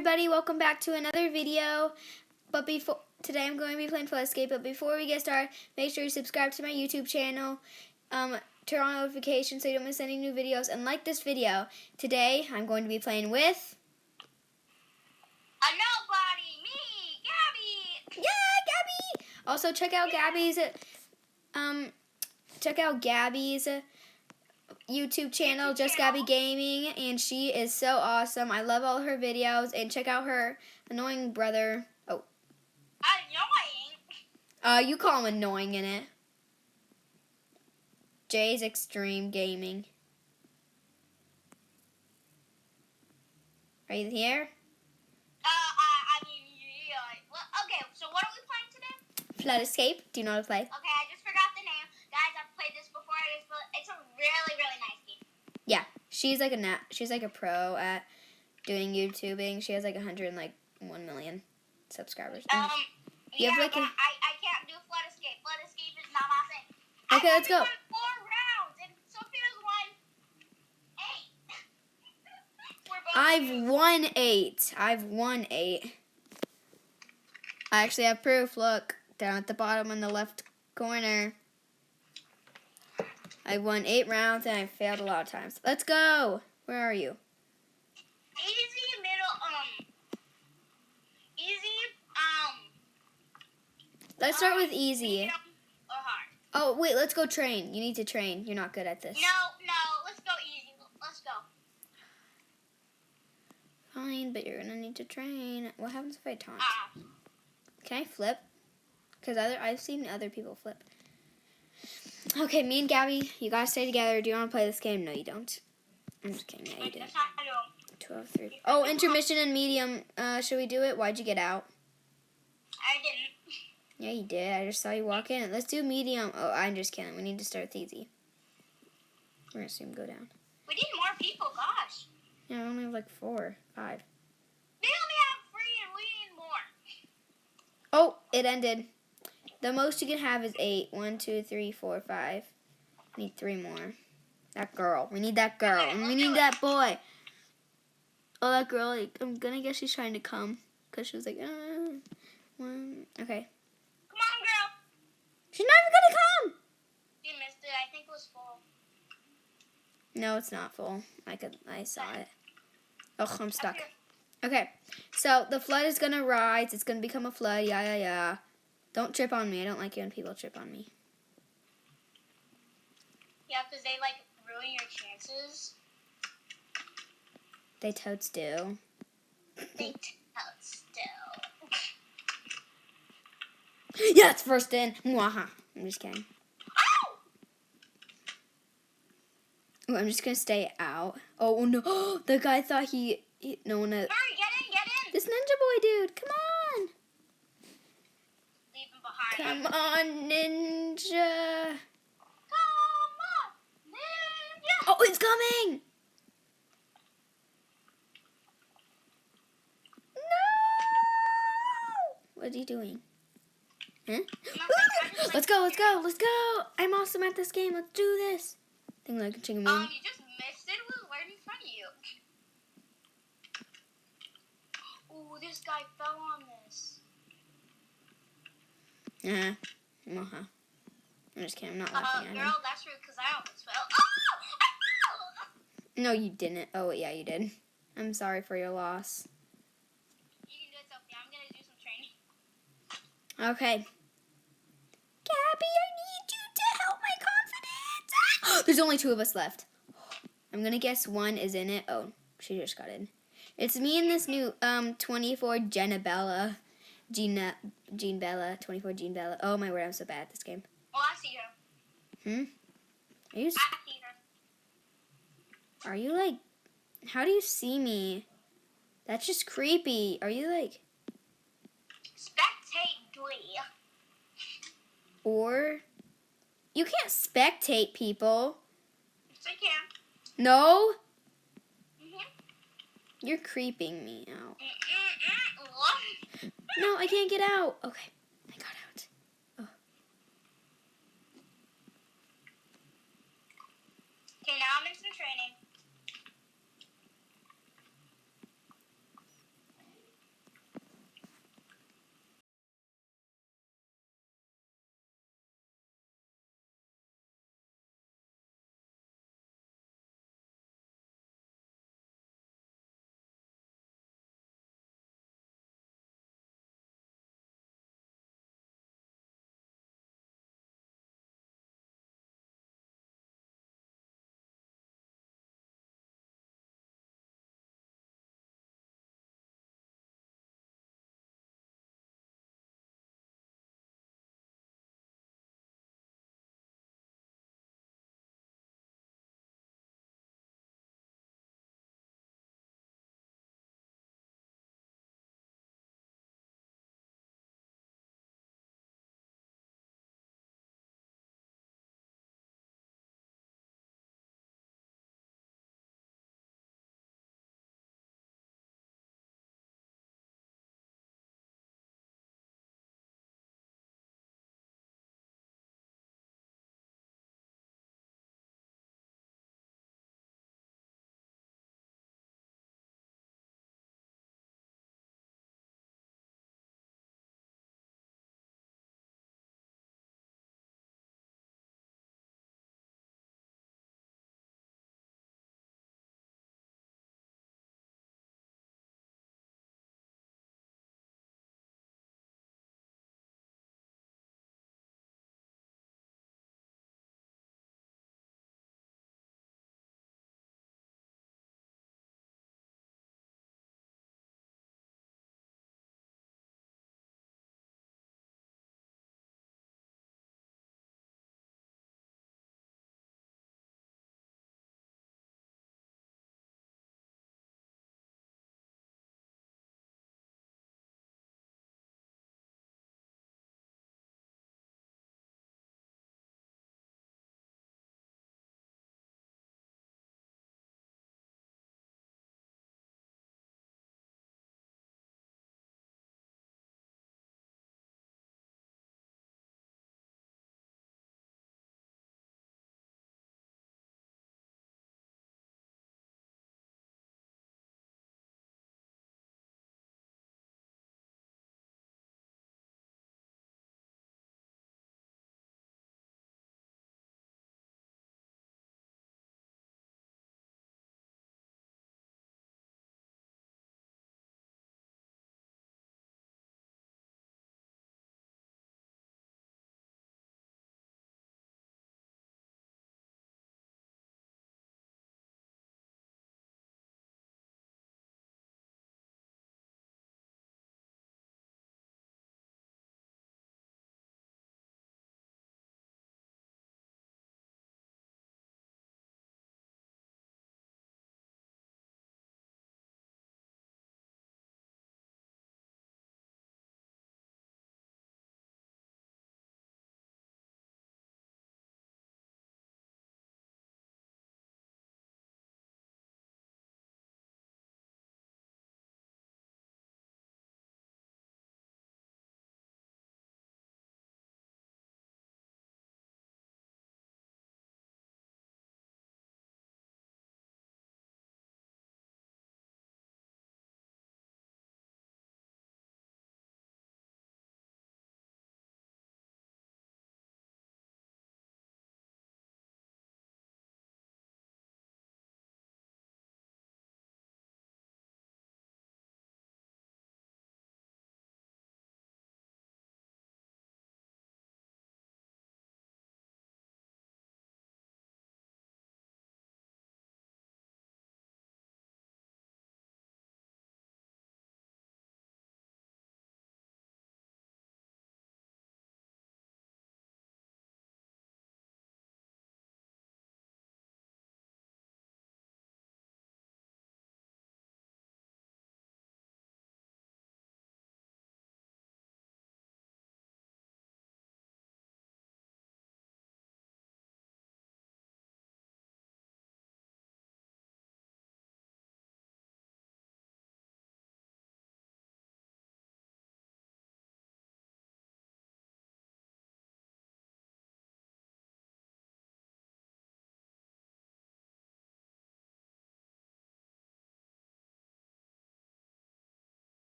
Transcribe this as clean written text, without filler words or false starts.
Everybody, welcome back to another video. But today I'm going to be playing Flood Escape. But before we get started, make sure you subscribe to my YouTube channel, turn on notifications so you don't miss any new videos, and like this video. Today I'm going to be playing with a nobody, me, Gabby. Yeah, Gabby. Also check out Gabby's YouTube channel, Justgabygaming, and she is so awesome. I love all her videos, and check out her annoying brother. Oh, annoying. You call him annoying in it. Jay's Extreme Gaming. Are you here? Well, okay. So what are we playing today? Flood Escape. Do you know how to play? Okay, I just forgot the name, guys. I've played this before. It's a really, really nice game. Yeah, she's like a pro at doing YouTubing. She has like 101 million subscribers. You have like I can't do Flood Escape. Flood Escape is not my thing. Okay, let's go. I've won 4 rounds, and Sophia's won 8. I've won 8. I actually have proof. Look, down at the bottom in the left corner. I won 8 rounds and I failed a lot of times. Let's go. Where are you? Easy, middle, easy, Let's start with easy. Medium, or hard. Oh, wait, let's go train. You need to train. You're not good at this. No, let's go easy. Let's go. Fine, but you're going to need to train. What happens if I taunt? Can I flip? Because I've seen other people flip. Okay, me and Gabby, you gotta stay together. Do you want to play this game? No, you don't. I'm just kidding. Yeah, you do. 12, 3. Oh, intermission and medium. Should we do it? Why'd you get out? I didn't. Yeah, you did. I just saw you walk in. Let's do medium. Oh, I'm just kidding. We need to start with easy. We're gonna see him go down. We need more people. Gosh. Yeah, I only have like 4, 5. They only have 3, and we need more. Oh, it ended. The most you can have is 8. 1, 2, 3, 4, 5. We need 3 more. That girl. We need that girl. And we need that boy. Oh, that girl. Like, I'm gonna guess she's trying to come. Because she was like, 1. Okay. Come on, girl. She's not even gonna come. You missed it. I think it was full. No, it's not full. I saw it. Oh, I'm stuck. Okay. So, the flood is gonna rise. It's gonna become a flood. Yeah. Don't trip on me. I don't like it when people trip on me. Yeah, because they, like, ruin your chances. They totes do. They totes do. Yeah, it's first in. Mwaha. I'm just kidding. Oh! Ooh, I'm just going to stay out. Oh, no. The guy thought no one... Hurry, get in. This ninja boy dude. Come on. Leave him behind. Come on, ninja. Come on, ninja. Oh, it's coming. No. What are you doing? Huh? Let's go. I'm awesome at this game. Let's do this. Thing like a chicken wing. You just missed it. It was right in front of you. Ooh, this guy fell on this. I'm just kidding. I'm not laughing at him. Girl, that's rude because I almost fell. Oh, I fell. No, you didn't. Oh, yeah, you did. I'm sorry for your loss. You can do it, Sophie. I'm going to do some training. Okay. Gabby, I need you to help my confidence. There's only 2 of us left. I'm going to guess 1 is in it. Oh, she just got in. It's me and this new 24 Jean Bella. 24 Jean Bella. Oh, my word, I'm so bad at this game. Oh, I see her. Are you... I see her. Are you, like... How do you see me? That's just creepy. Are you, like... Spectate Glee. Or... You can't spectate people. Yes, I can. No? Mm-hmm. You're creeping me out. What? No, I can't get out. Okay.